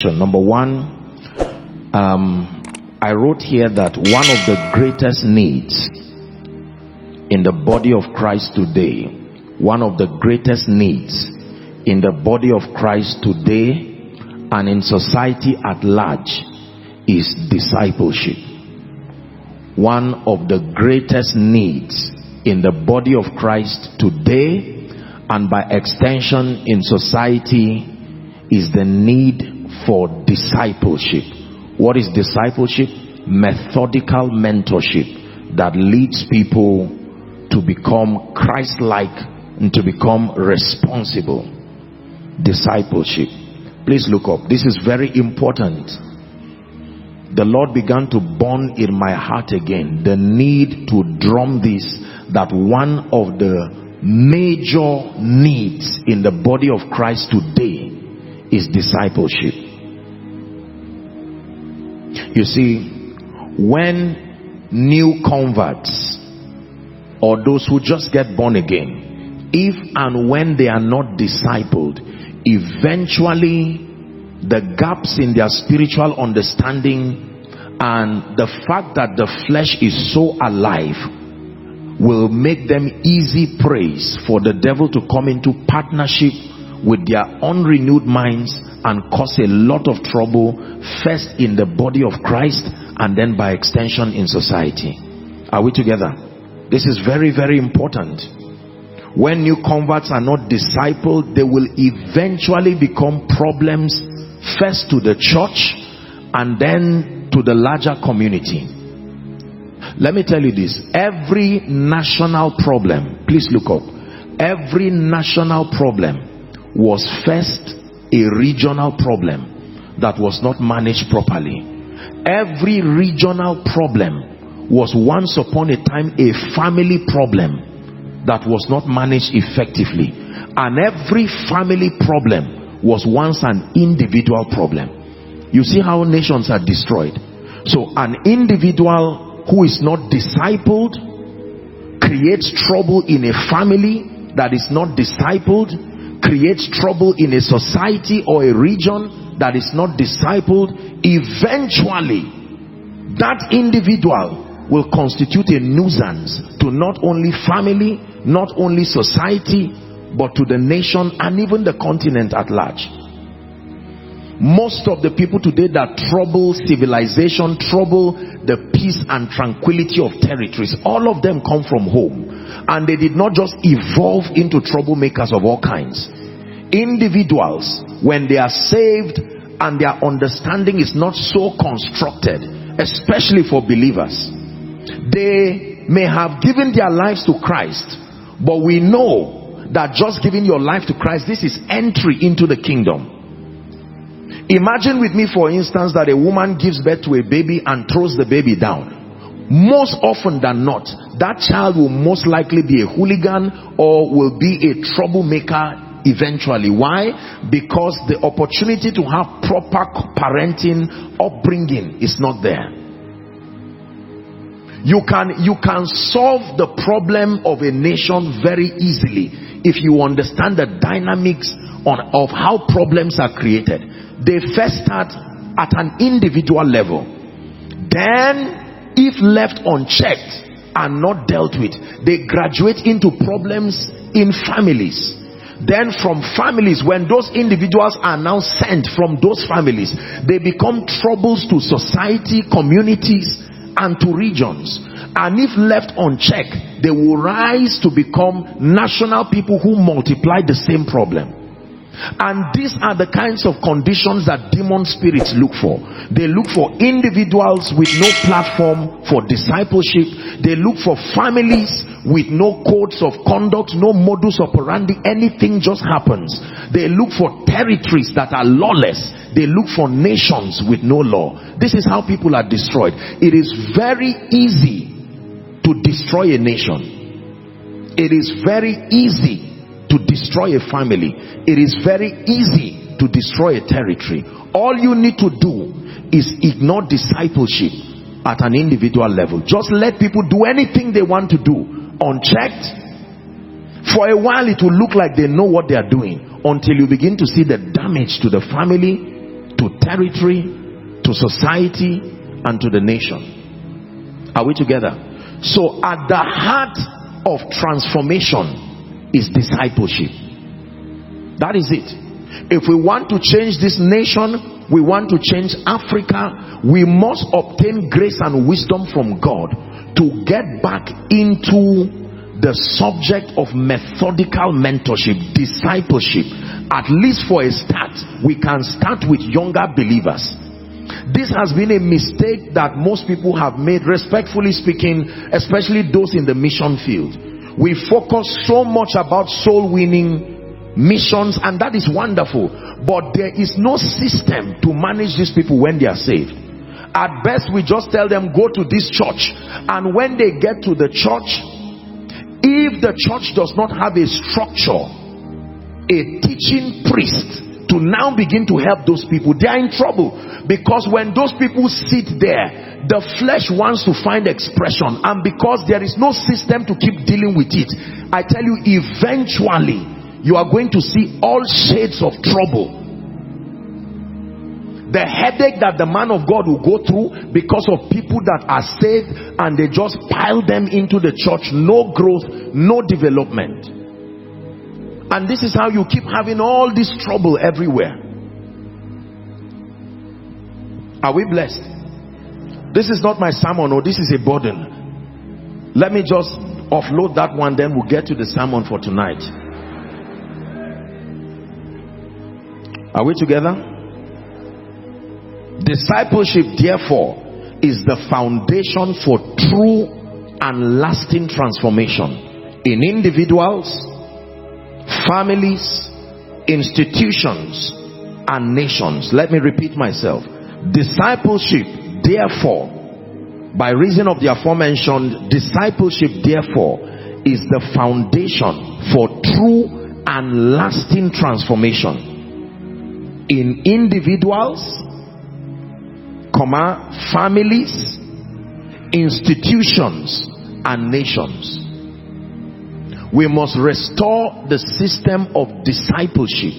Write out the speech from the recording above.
Number one, I wrote here that one of the greatest needs in the body of Christ today, one of the greatest needs in the body of Christ today and in society at large is discipleship. One of the greatest needs in the body of Christ today and by extension in society is the need for discipleship. What is discipleship? Methodical mentorship that leads people to become Christ-like and to become responsible. Discipleship. Please look up. This is very important. The Lord began to burn in my heart again the need to drum this, that one of the major needs in the body of Christ today is discipleship. You see, when new converts or those who just get born again, if and when they are not discipled, eventually the gaps in their spiritual understanding and the fact that the flesh is so alive will make them easy praise for the devil to come into partnership with their unrenewed minds and cause a lot of trouble, first in the body of Christ and then by extension in society. Are we together? This is very, very important. When new converts are not discipled, they will eventually become problems, first to the church and then to the larger community. Let me tell you this. Every national problem, please look up, every national problem was first a regional problem that was not managed properly. Every regional problem was once upon a time a family problem that was not managed effectively, and every family problem was once an individual problem. You see how nations are destroyed. So an individual who is not discipled creates trouble in a family that is not discipled, creates trouble in a society or a region that is not discipled. Eventually that individual will constitute a nuisance to not only family, not only society, but to the nation and even the continent at large. Most of the people today that trouble civilization, trouble the peace and tranquility of territories, all of them come from home, and they did not just evolve into troublemakers of all kinds. Individuals, when they are saved and their understanding is not so constructed, especially for believers, they may have given their lives to Christ, but we know that just giving your life to Christ, this is entry into the kingdom. Imagine with me, for instance, that a woman gives birth to a baby and throws the baby down. Most often than not, that child will most likely be a hooligan or will be a troublemaker eventually. Why? Because the opportunity to have proper parenting, upbringing is not there. You can solve the problem of a nation very easily if you understand the dynamics of how problems are created. They first start at an individual level. Then, if left unchecked and not dealt with, they graduate into problems in families. Then from families, when those individuals are now sent from those families, they become troubles to society, communities, and to regions. And if left unchecked, they will rise to become national people who multiply the same problem. And these are the kinds of conditions that demon spirits look for. They look for individuals with no platform for discipleship. They look for families with no codes of conduct, no modus operandi. Anything just happens. They look for territories that are lawless. They look for nations with no law. This is how people are destroyed. It is very easy to destroy a nation. It is very easy to destroy a family. It is very easy to destroy a territory. All you need to do is ignore discipleship at an individual level. Just let people do anything they want to do unchecked. For a while it will look like they know what they are doing, until you begin to see the damage to the family, to territory, to society, and to the nation. Are we together? So at the heart of transformation is discipleship. That is it. If we want to change this nation, we want to change Africa, we must obtain grace and wisdom from God to get back into the subject of methodical mentorship, discipleship. At least for a start, we can start with younger believers. This has been a mistake that most people have made, respectfully speaking, especially those in the mission field. We focus so much about soul winning, missions, and that is wonderful, but there is no system to manage these people when they are saved. At best, we just tell them, go to this church, and when they get to the church, if the church does not have a structure, a teaching priest to now begin to help those people, they are in trouble. Because when those people sit there, the flesh wants to find expression, and because there is no system to keep dealing with it, I tell you, eventually you are going to see all shades of trouble. The headache that the man of God will go through because of people that are saved and they just pile them into the church, no growth, no development. And this is how you keep having all this trouble everywhere. Are we blessed? This is not my sermon, or this is a burden. Let me just offload that one, then we'll get to the sermon for tonight. Are we together? Discipleship, therefore, is the foundation for true and lasting transformation in individuals, families, institutions, and nations. Let me repeat myself. Discipleship, therefore, by reason of the aforementioned, discipleship, therefore, is the foundation for true and lasting transformation in individuals, families, institutions, and nations. We must restore the system of discipleship